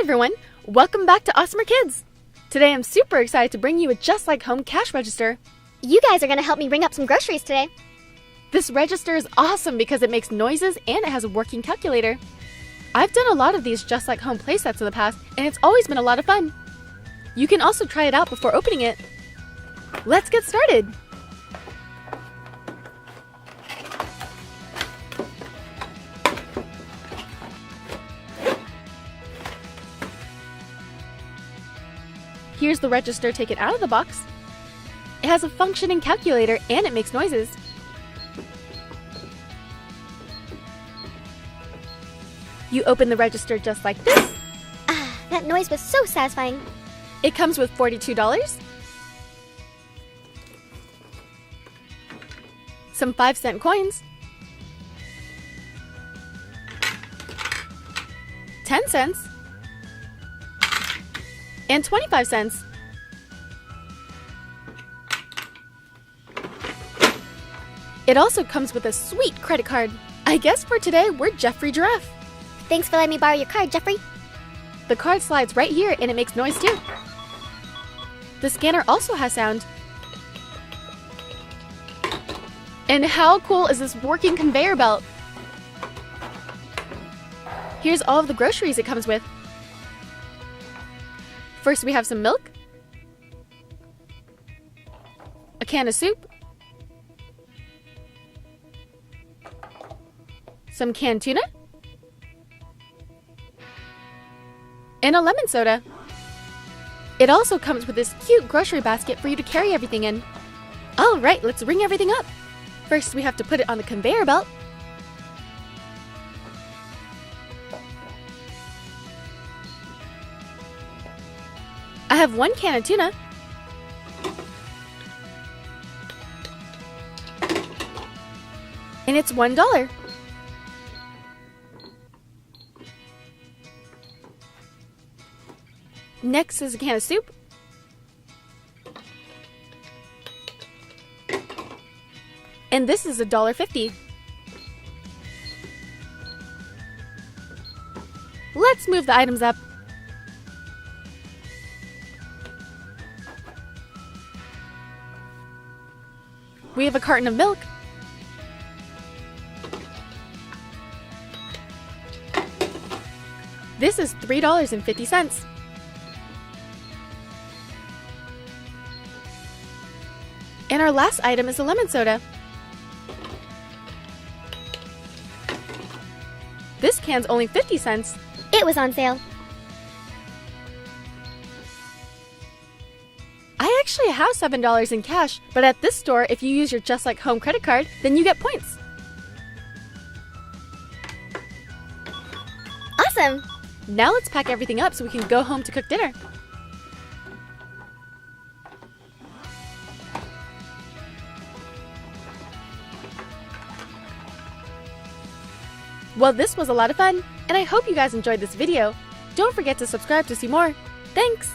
everyone! Welcome back to Awesomer Kids! Today I'm super excited to bring you a Just Like Home cash register. You guys are going to help me ring up some groceries today. This register is awesome because it makes noises and it has a working calculator. I've done a lot of these Just Like Home playsets in the past and it's always been a lot of fun. You can also try it out before opening it. Let's get started! Here's the register taken out of the box. It has a functioning calculator and it makes noises. You open the register just like this. That noise was so satisfying. It comes with $42, some 5-cent coins, 10 cents, and 25 cents. It also comes with a sweet credit card. I guess for today, we're Jeffrey Giraffe. Thanks for letting me borrow your card, Jeffrey. The card slides right here and it makes noise too. The scanner also has sound. And how cool is this working conveyor belt? Here's all of the groceries it comes with. First we have some milk, a can of soup, some canned tuna, and a lemon soda. It also comes with this cute grocery basket for you to carry everything in. Alright, let's ring everything up. First we have to put it on the conveyor belt. I have 1 can of tuna, and it's $1. Next is a can of soup, and this is $1.50. Let's move the items up. We have a carton of milk, this is $3.50. And our last item is a lemon soda. This can's only 50 cents. It was on sale. I actually have $7 in cash, but at this store, if you use your Just Like Home credit card, then you get points. Awesome! Now let's pack everything up so we can go home to cook dinner. Well, this was a lot of fun, and I hope you guys enjoyed this video. Don't forget to subscribe to see more. Thanks!